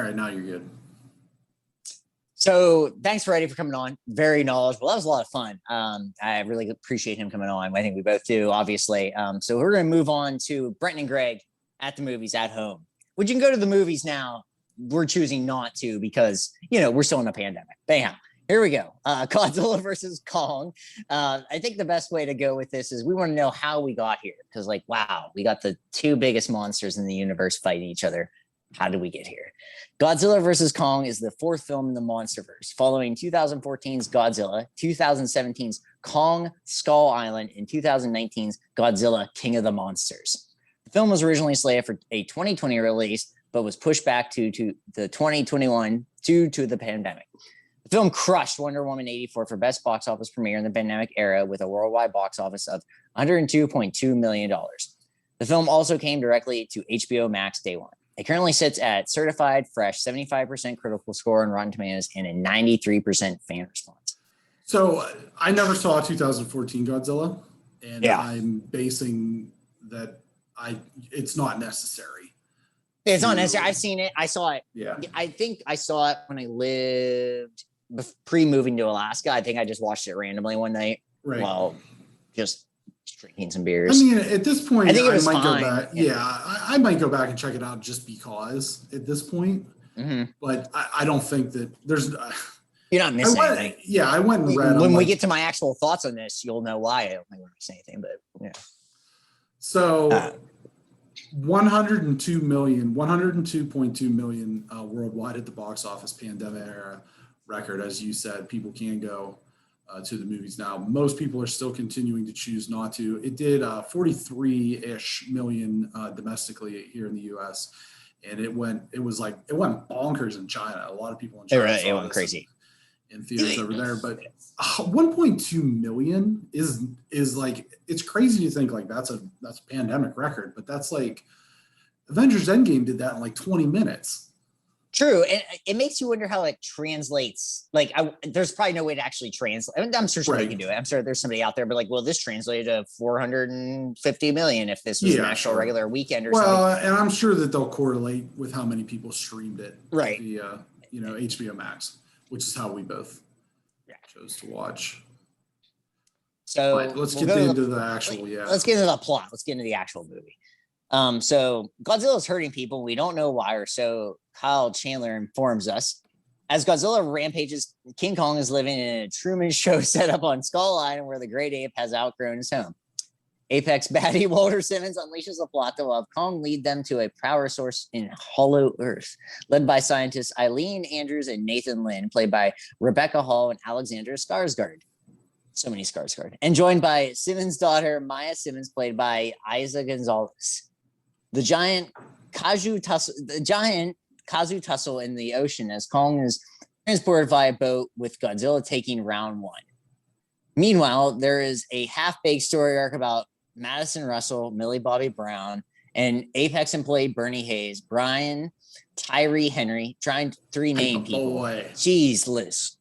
right, now you're good. So thanks, Freddie, for coming on. Very knowledgeable. That was a lot of fun. I really appreciate him coming on. I think we both do, obviously. So we're going to move on to Brenton and Greg at the movies at home. Would you can go to the movies now? We're choosing not to because, we're still in a pandemic. But anyhow, here we go. Godzilla versus Kong. I think the best way to go with this is we want to know how we got here. Because, wow, we got the two biggest monsters in the universe fighting each other. How did we get here? Godzilla vs. Kong is the fourth film in the MonsterVerse, following 2014's Godzilla, 2017's Kong Skull Island, and 2019's Godzilla King of the Monsters. The film was originally slated for a 2020 release, but was pushed back to the 2021 due to the pandemic. The film crushed Wonder Woman 84 for best box office premiere in the pandemic era with a worldwide box office of $102.2 million. The film also came directly to HBO Max day one. It currently sits at certified fresh 75% critical score on Rotten Tomatoes and a 93% fan response. So I never saw 2014 Godzilla, and I'm basing that it's not necessary. It's not necessary. I've seen it. I saw it. Yeah. I think I saw it when I lived pre-moving to Alaska. I think I just watched it randomly one night. Right. While just drinking some beers. I mean, at this point, I think I might fine. go back. Yeah, I might go back and check it out just because at this point. Mm-hmm. But I don't think that there's. You're not missing anything. Yeah, I went and read. When we get to my actual thoughts on this, you'll know why I don't think we're missing anything. But yeah. So, 102.2 million worldwide at the box office, pandemic era record. As you said, people can go to the movies now. Most people are still continuing to choose not to. It did 43-ish million domestically here in the U.S. and it went bonkers in China. A lot of people in China it went crazy in theaters over there. But 1.2 million is like, it's crazy to think like that's a pandemic record, but that's like Avengers Endgame did that in like 20 minutes. True, and it makes you wonder how it translates. There's probably no way to actually translate. I mean, I'm sure somebody can do it. I'm sure there's somebody out there, but will this translate to 450 million if this was an actual regular weekend or something? Well, and I'm sure that they'll correlate with how many people streamed it. Right. Via, HBO Max, which is how we both chose to watch. So let's get into the actual. Let's get into the plot. Let's get into the actual movie. So Godzilla is hurting people. We don't know why, or so Kyle Chandler informs us. As Godzilla rampages, King Kong is living in a Truman Show setup on Skull Island, where the great ape has outgrown his home. Apex baddie Walter Simmons unleashes a plot to have Kong lead them to a power source in Hollow Earth, led by scientists Eileen Andrews and Nathan Lynn, played by Rebecca Hall and Alexandra Skarsgård. So many Skarsgård. And joined by Simmons' daughter, Maya Simmons, played by Isa Gonzalez. The giant Kazu tussle in the ocean as Kong is transported via boat, with Godzilla taking round one. Meanwhile, there is a half-baked story arc about Madison Russell, Millie Bobby Brown, and Apex employee Bernie Hayes, Brian Tyree Henry, trying to rename people. Jeez, Liz.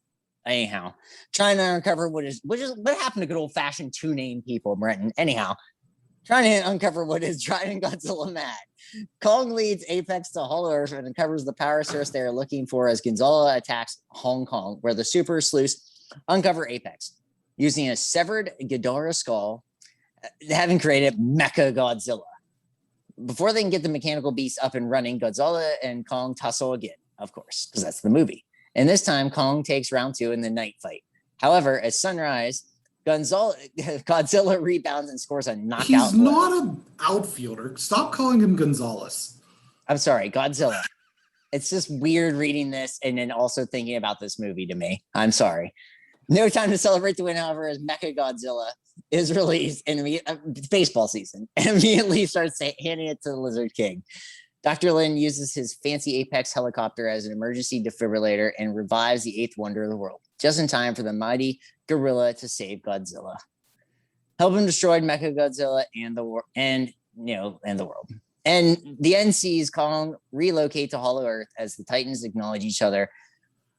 Anyhow, trying to uncover what happened to good old-fashioned two-name people, Brenton. Anyhow, trying to uncover what is driving Godzilla mad. Kong leads Apex to Hollow Earth and uncovers the power source they are looking for as Godzilla attacks Hong Kong, where the super sleuths uncover Apex. Using a severed Ghidorah skull, having created Mecha Godzilla. Before they can get the mechanical beast up and running, Godzilla and Kong tussle again, of course, because that's the movie. And this time, Kong takes round two in the night fight. However, at sunrise, Godzilla rebounds and scores a knockout. He's not an outfielder. Stop calling him Gonzalez. I'm sorry, Godzilla. It's just weird reading this and then also thinking about this movie to me. I'm sorry. No Time to Celebrate the Win, however, as Mecha Godzilla is released in baseball season and immediately starts handing it to the Lizard King. Dr. Lin uses his fancy Apex helicopter as an emergency defibrillator and revives the eighth wonder of the world, just in time for the mighty gorilla to save Godzilla. Help him destroy Mecha Godzilla and the world. And the end sees Kong relocate to Hollow Earth as the Titans acknowledge each other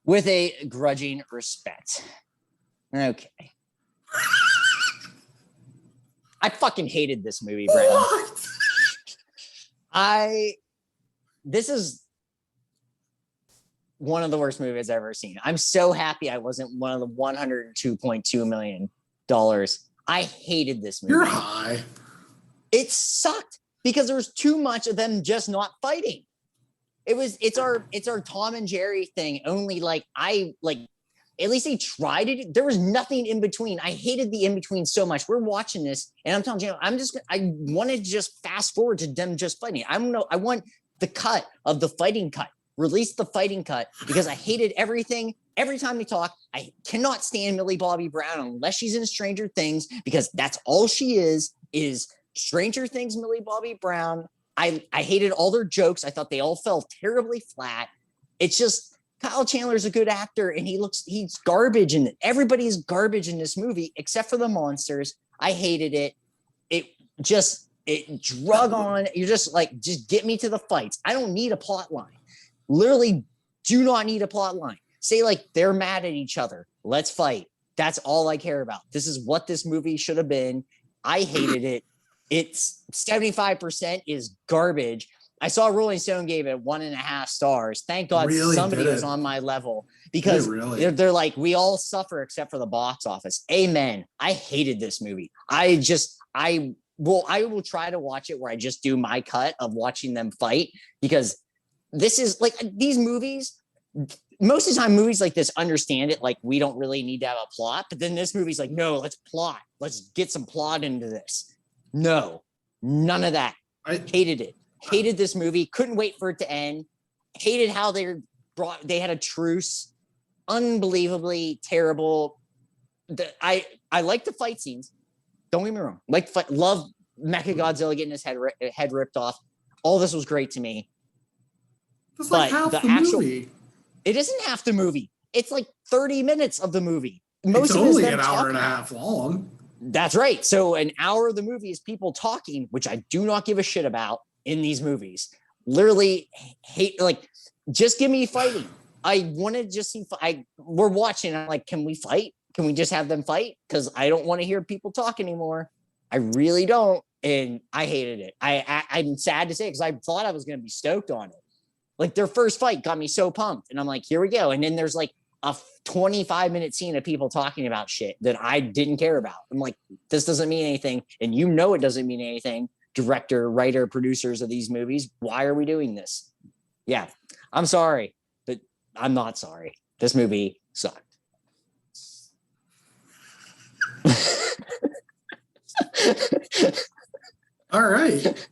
with a grudging respect. Okay. I fucking hated this movie, Brenton. This is one of the worst movies I've ever seen. I'm so happy I wasn't one of the $102.2 million. I hated this movie. You're high. It sucked because there was too much of them just not fighting. It's our Tom and Jerry thing. Only at least they tried to. There was nothing in between. I hated the in between so much. We're watching this, and I'm telling you, I want to just fast forward to them just fighting. I want the cut of the fighting cut. Release the fighting cut because I hated everything. Every time they talk, I cannot stand Millie Bobby Brown unless she's in Stranger Things because that's all she is Stranger Things Millie Bobby Brown. I hated all their jokes. I thought they all fell terribly flat. It's just Kyle Chandler's a good actor and he's garbage in it. Everybody's garbage in this movie except for the monsters. I hated it. It drug on. You're just get me to the fights. I don't need a plot line. Literally do not need a plot line. Say they're mad at each other. Let's fight. That's all I care about. This is what this movie should have been. I hated it. It's 75% is garbage. I saw Rolling Stone gave it 1.5 stars. Thank God somebody was on my level because they're like, we all suffer except for the box office. Amen. I hated this movie. I will try to watch it where I just do my cut of watching them fight because this is these movies. Most of the time movies like this understand it. We don't really need to have a plot, but then this movie's no, let's plot. Let's get some plot into this. No, none of that. I hated it. Hated this movie. Couldn't wait for it to end. Hated how they had a truce. Unbelievably terrible. I like the fight scenes. Don't get me wrong. Love Mechagodzilla getting his head ripped off. All this was great to me. That's half the movie. It isn't half the movie. It's 30 minutes of the movie. It's only an hour and a half long. That's right. So an hour of the movie is people talking, which I do not give a shit about in these movies. Literally hate, just give me fighting. I want to just see, we're watching. I'm can we fight? Can we just have them fight? Because I don't want to hear people talk anymore. I really don't. And I hated it. I'm sad to say because I thought I was going to be stoked on it. Their first fight got me so pumped. And I'm here we go. And then there's a 25-minute scene of people talking about shit that I didn't care about. I'm this doesn't mean anything. And it doesn't mean anything. Director, writer, producers of these movies. Why are we doing this? Yeah, I'm sorry, but I'm not sorry. This movie sucked. All right.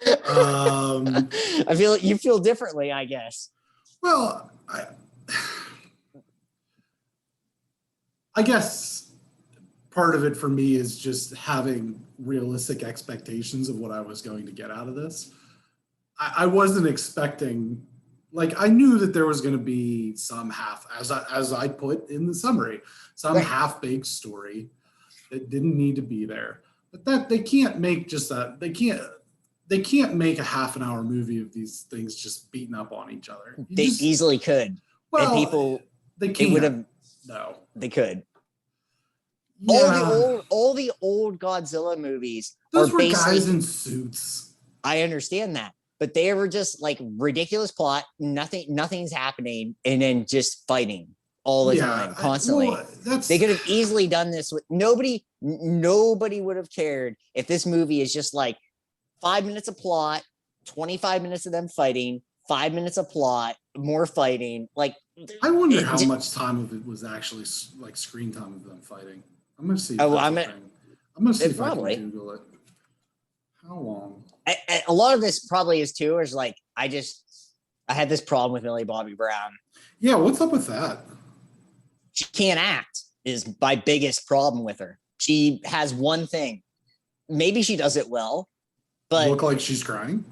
I feel you feel differently, I guess. Well, I guess part of it for me is just having realistic expectations of what I was going to get out of this. I wasn't expecting, I knew that there was going to be some as I put in the summary, some half-baked story that didn't need to be there. But that they can't make they can't make a half an hour movie of these things just beating up on each other. They easily could. Well, and people, they can't. No, they could. Yeah. All the old Godzilla movies. Those were guys in suits. I understand that, but they were just ridiculous plot. Nothing's happening, and then just fighting all the time, constantly. They could have easily done this with nobody. Nobody would have cared if this movie is just 5 minutes of plot, 25 minutes of them fighting, 5 minutes of plot, more fighting. I wonder how much time of it was actually screen time of them fighting. I'm gonna see. I'm gonna see if probably. I can Google it. How long? A lot of this probably is too. Is I had this problem with Millie Bobby Brown. Yeah, what's up with that? She can't act. Is my biggest problem with her. She has one thing. Maybe she does it well, but look like she's crying.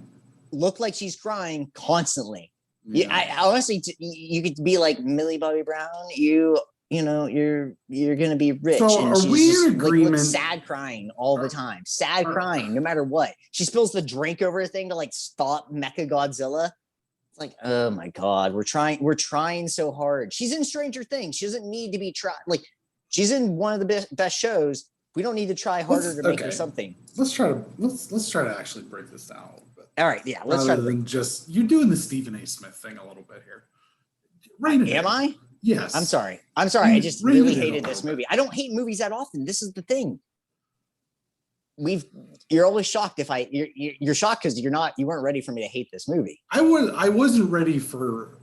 Look like she's crying constantly. Yeah. I honestly, you could be Millie Bobby Brown. You're gonna be rich. So and are we in agreement? Sad crying all the time. Sad crying, no matter what. She spills the drink over a thing to stop Mechagodzilla. It's oh my God, we're trying so hard. She's in Stranger Things. She doesn't need to be tried. She's in one of the best shows. We don't need to try harder to make her something. Let's try to actually break this down a little bit. All right, yeah. Let's try to than just you're doing the Stephen A. Smith thing a little bit here. Rein it Am in. I? Yes. I'm sorry. I just Rein really it in a hated little this bit. movie. I don't hate movies that often. This is the thing. You're always shocked if you're shocked because you weren't ready for me to hate this movie. I wasn't ready for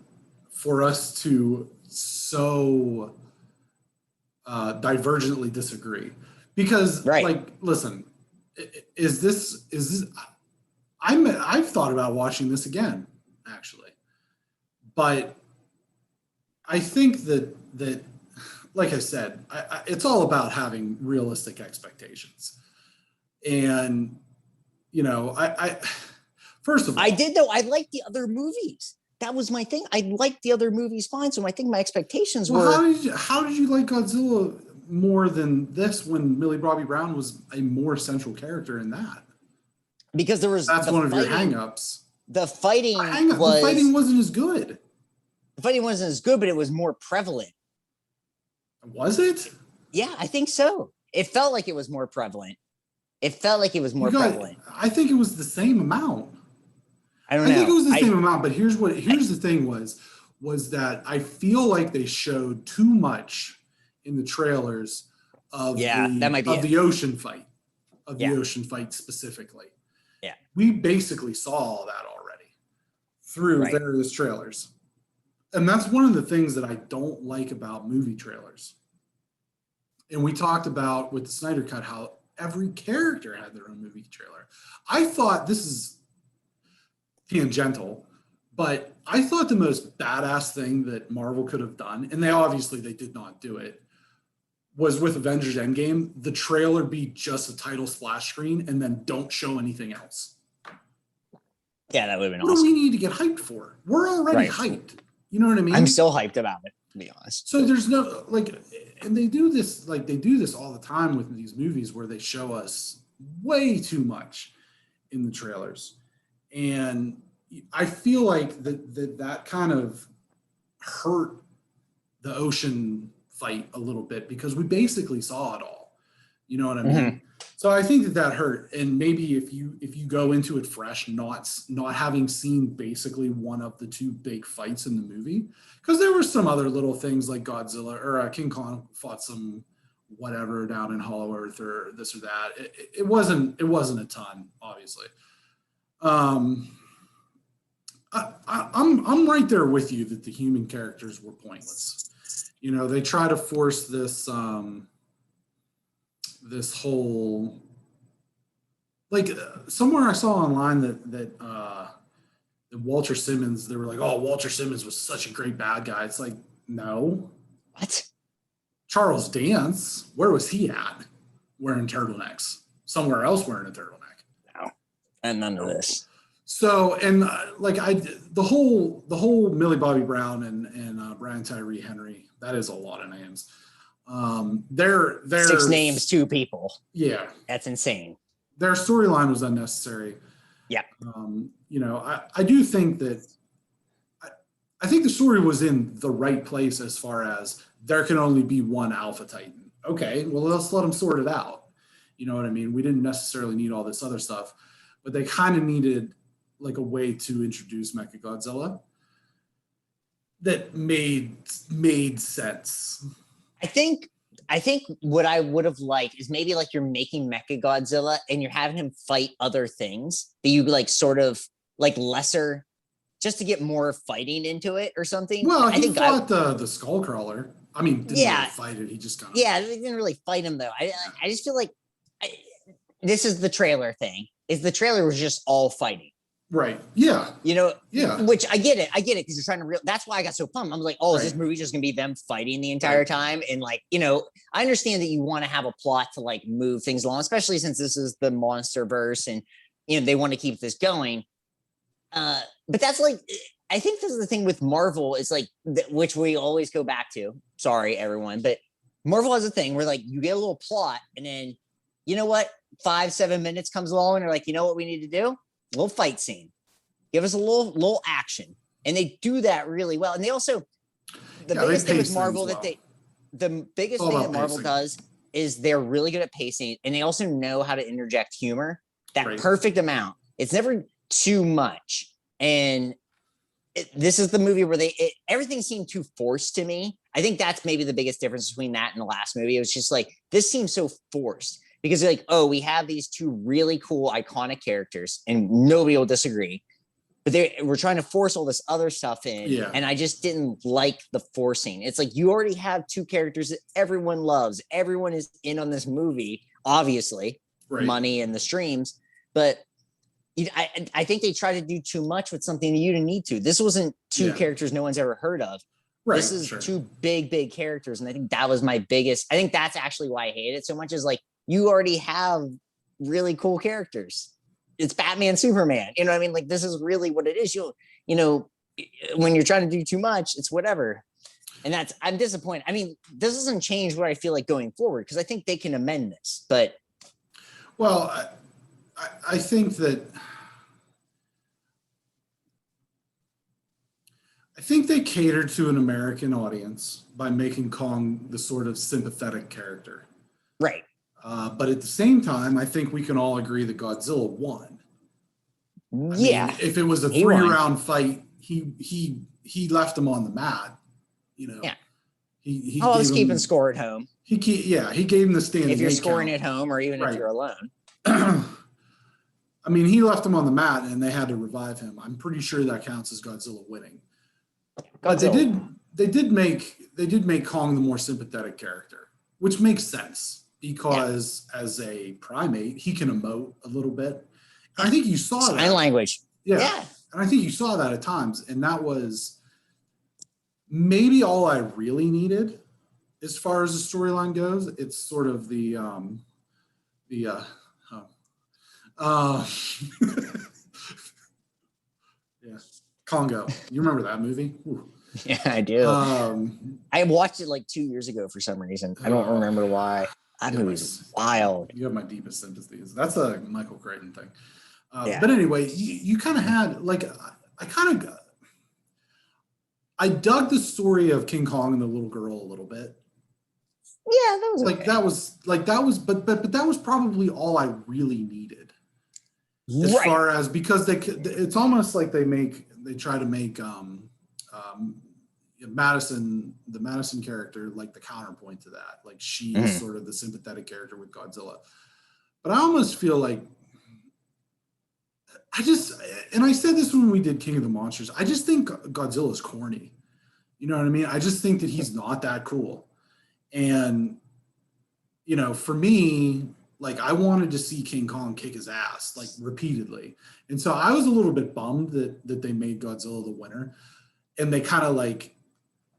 us to so divergently disagree, because like, listen, is this I've thought about watching this again, actually, but I think that like I said, it's all about having realistic expectations. And, you know, I first of all, I did though. I liked the other movies. That was my thing. I liked the other movies fine. So I think my expectations were. How did you like Godzilla more than this when Millie Bobby Brown was a more central character in that? Because that's one of your hangups. The fighting wasn't as good. The fighting wasn't as good, but it was more prevalent. Was it? Yeah, I think so. It felt like it was more prevalent. Prevalent. I think it was the same amount. I don't know. I think it was the same amount, but here's the thing was that I feel like they showed too much in the trailers of the ocean fight. The ocean fight specifically. Yeah. We basically saw all that already through various trailers. And that's one of the things that I don't like about movie trailers. And we talked about with the Snyder Cut how every character had their own movie trailer. I thought, this is tangential, but I thought the most badass thing that Marvel could have done, and they did not do it, was with Avengers Endgame, the trailer be just a title splash screen and then don't show anything else. Yeah, that would have been awesome. What do we need to get hyped for? We're already hyped. You know what I mean? I'm still hyped about it, to be honest. So there's no, like, and they do this all the time with these movies where they show us way too much in the trailers. And I feel like that kind of hurt the ocean fight a little bit because we basically saw it all. You know what I mean? Mm-hmm. So I think that hurt. And maybe if you go into it fresh, not having seen basically one of the two big fights in the movie, because there were some other little things like Godzilla or King Kong fought some whatever down in Hollow Earth or this or that. It wasn't a ton, obviously. I'm right there with you that the human characters were pointless. You know, they try to force this this whole, like, somewhere I saw online that Walter Simmons, they were like, oh, Walter Simmons was such a great bad guy. It's like, no. What? Charles Dance, where was he at wearing turtlenecks? Somewhere else wearing a turtleneck. No. And none of this. So, and the whole Millie Bobby Brown and Brian Tyree Henry, that is a lot of names. They're 6 names, 2 people. Yeah. That's insane. Their storyline was unnecessary. Yeah. You know, I do think that I think the story was in the right place as far as there can only be one Alpha Titan. Okay, well, let's let them sort it out. You know what I mean? We didn't necessarily need all this other stuff, but they kind of needed like a way to introduce Mechagodzilla that made sense. I think what I would have liked is maybe like you're making Mechagodzilla and you're having him fight other things that you like sort of like lesser, just to get more fighting into it or something. Well, he fought the Skullcrawler. I mean, didn't really fight it. He just kind of... Yeah, they didn't really fight him though. I just feel like this is the trailer thing. Is the trailer was just all fighting. Right. Yeah. You know, yeah. Which I get it because you're trying to that's why I got so pumped. I was like, oh, is this movie just gonna be them fighting the entire time? And like, you know, I understand that you want to have a plot to like move things along, especially since this is the MonsterVerse and you know they want to keep this going. But that's like, I think this is the thing with Marvel is like, which we always go back to. Sorry, everyone, but Marvel has a thing where like you get a little plot and then you know what, 5-7 minutes comes along and they're like, you know what we need to do? A little fight scene. Give us a little action. And they do that really well. And they also, the biggest thing with Marvel the biggest thing that Marvel does is they're really good at pacing and they also know how to interject humor, that perfect amount. It's never too much. And this is the movie where everything seemed too forced to me. I think that's maybe the biggest difference between that and the last movie. It was just like, this seems so forced because like, oh, we have these two really cool, iconic characters and nobody will disagree. But we're trying to force all this other stuff in. Yeah. And I just didn't like the forcing. It's like, you already have two characters that everyone loves. Everyone is in on this movie, obviously, right. Money and the streams. But I think they try to do too much with something that you didn't need to. This wasn't two characters no one's ever heard of. Right, this is two big characters. And I think that was my biggest. I think that's actually why I hate it so much, is like, you already have really cool characters. It's Batman, Superman. You know what I mean? Like, this is really what it is. You know, when you're trying to do too much, it's whatever. And I'm disappointed. I mean, this doesn't change what I feel like going forward, because I think they can amend this. But well, I think that they catered to an American audience by making Kong the sort of sympathetic character. Right. But at the same time, I think we can all agree that Godzilla won. I mean, if it was a 3-round fight, he left him on the mat. You know. Yeah. He was keeping score at home. He gave him the standing. If you're scoring at home, or even if you're alone. I mean, he left him on the mat, and they had to revive him. I'm pretty sure that counts as Godzilla winning. But they did make Kong the more sympathetic character, which makes sense because as a primate, he can emote a little bit. And I think you saw that. Sign language. Yeah. And I think you saw that at times. And that was maybe all I really needed as far as the storyline goes. It's sort of Congo. You remember that movie? Ooh. Yeah, I do. I watched it like 2 years ago for some reason. I don't remember why. That movie's wild. You have my deepest sympathies. That's a Michael Crichton thing. But anyway, you kind of had like, I dug the story of King Kong and the little girl a little bit. Yeah, that was like okay. But that was probably all I really needed. As far as, because it's almost like they try to make the Madison character like the counterpoint to that. Like, she's sort of the sympathetic character with Godzilla. But I almost feel like and I said this when we did King of the Monsters, I just think Godzilla's corny. You know what I mean? I just think that he's not that cool. And, you know, for me, like, I wanted to see King Kong kick his ass, like, repeatedly. And so I was a little bit bummed that they made Godzilla the winner. And they kind of like,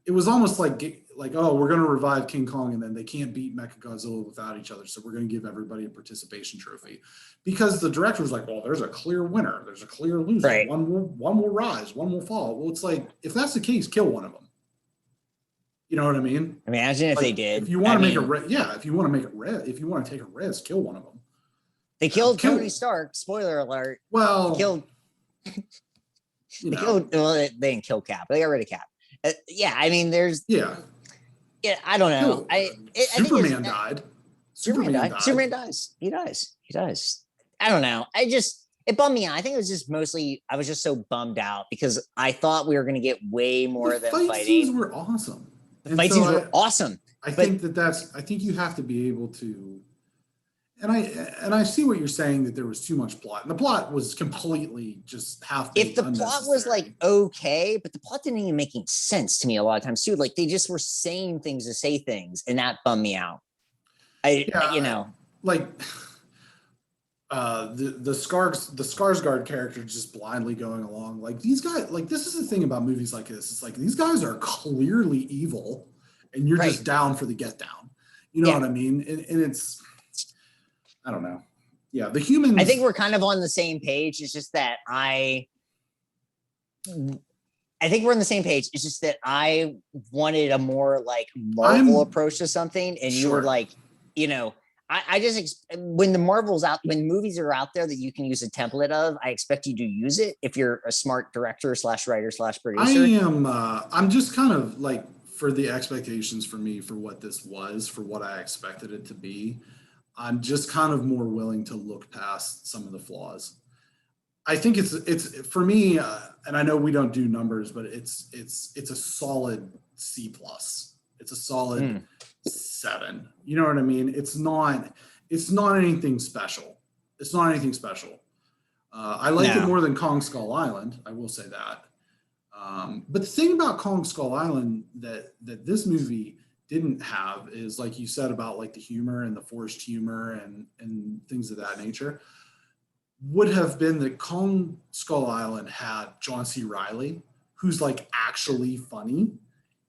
it was almost like, oh, we're going to revive King Kong, and then they can't beat Mechagodzilla without each other, so we're going to give everybody a participation trophy. Because the director was like, well, there's a clear winner, there's a clear loser. Right. One will rise, one will fall. Well, it's like, if that's the case, kill one of them. You know what I mean? Imagine if they did. If you want to make if you want to take a risk, kill one of them. They killed Tony Stark. Spoiler alert. Well, they killed. They didn't kill Cap. They got rid of Cap. I mean, there's. Yeah, I don't know. Superman died. Superman died. Superman dies. He dies. I don't know. It bummed me out. I think it was just mostly, I was just so bummed out because I thought we were going to get way more of them fighting. Fight scenes were awesome. The fight scenes were awesome. I think you have to be able to, and I see what you're saying, that there was too much plot, and the plot was completely just if the plot was like okay, but the plot didn't even make any sense to me a lot of times too. Like, they just were saying things to say things, and that bummed me out. The Skarsgård character just blindly going along. Like, these guys, like, this is the thing about movies like this. It's like, these guys are clearly evil, and you're just down for the get down. You know what I mean? And it's, I don't know. Yeah, the humans. I think we're kind of on the same page. It's just that I think we're on the same page. It's just that I wanted a more like Marvel approach to something, and you were like, you know. I just, when the Marvel's out, when movies are out there that you can use a template of, I expect you to use it if you're a smart director / writer / producer. I'm just kind of like, for the expectations for me, for what this was, for what I expected it to be, I'm just kind of more willing to look past some of the flaws. I think it's for me, and I know we don't do numbers, but it's a solid C plus. It's a solid 7. You know what I mean? It's not anything special. It's not anything special. I liked it more than Kong Skull Island. I will say that. But the thing about Kong Skull Island that this movie didn't have is, like you said, about like the humor and the forced humor and things of that nature, would have been that Kong Skull Island had John C. Reilly, who's like actually funny.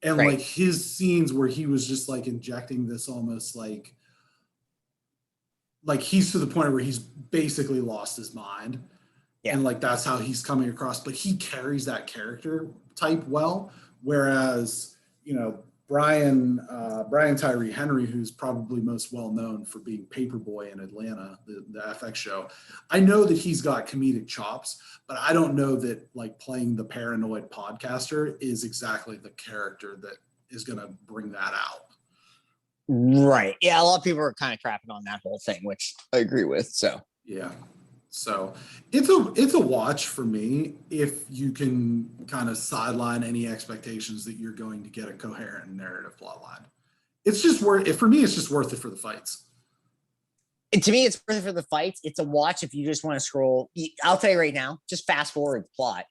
And like his scenes where he was just like injecting this almost like he's to the point where he's basically lost his mind. Yeah. And like that's how he's coming across, but he carries that character type well. Whereas, you know, Brian Tyree Henry, who's probably most well known for being Paperboy in Atlanta, the FX show, I know that he's got comedic chops, but I don't know that like playing the paranoid podcaster is exactly the character that is going to bring that out. Right. Yeah. A lot of people are kind of crapping on that whole thing, which I agree with. So, yeah. So it's a watch for me if you can kind of sideline any expectations that you're going to get a coherent narrative plot line. It's just worth it for me. It's just worth it for the fights. And to me, it's worth it for the fights. It's a watch if you just want to scroll. I'll tell you right now, just fast forward the plot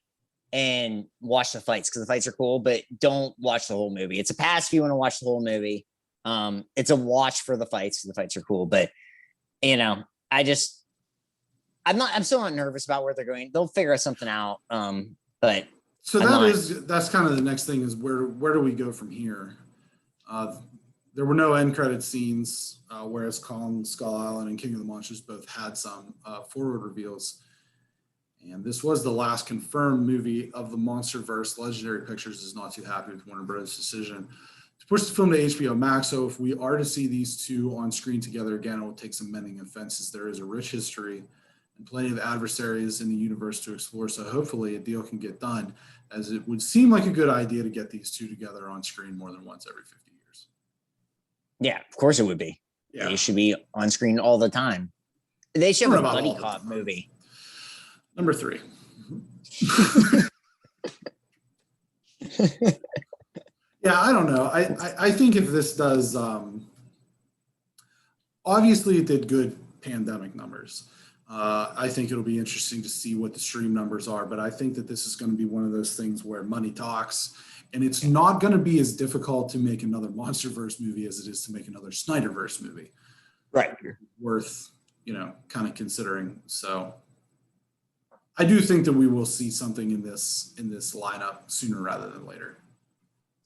and watch the fights because the fights are cool, but don't watch the whole movie. It's a pass if you want to watch the whole movie. It's a watch for the fights. The fights are cool, but you know, I'm still not nervous about where they're going. They'll figure something out. But so that's kind of the next thing is where do we go from here? There were no end credit scenes, whereas Kong Skull Island and King of the Monsters both had some forward reveals. And this was the last confirmed movie of the MonsterVerse. Legendary Pictures is not too happy with Warner Bros.' decision to push the film to HBO Max. So if we are to see these two on screen together again, it will take some mending of fences. There is a rich history and plenty of adversaries in the universe to explore. So hopefully a deal can get done, as it would seem like a good idea to get these two together on screen more than once every 50 years. Yeah, of course it would be. Yeah. They should be on screen all the time. They should have a buddy cop movie. Number 3. Yeah, I don't know. I think if this does, obviously it did good pandemic numbers. I think it'll be interesting to see what the stream numbers are, but I think that this is going to be one of those things where money talks, and it's not going to be as difficult to make another MonsterVerse movie as it is to make another Snyderverse movie. Right. Worth, kind of considering. So I do think that we will see something in this lineup sooner rather than later.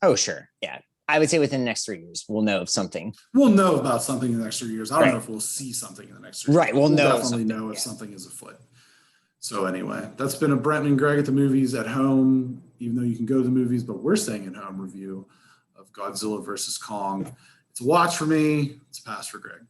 Oh, sure. Yeah. I would say within the next 3 years, we'll know of something. We'll know about something in the next 3 years. I don't know if we'll see something in the next 3 years. Right. We'll definitely know if something is afoot. So anyway, that's been a Brenton and Greg at the movies at home, even though you can go to the movies, but we're staying at home review of Godzilla versus Kong. It's a watch for me. It's a pass for Greg.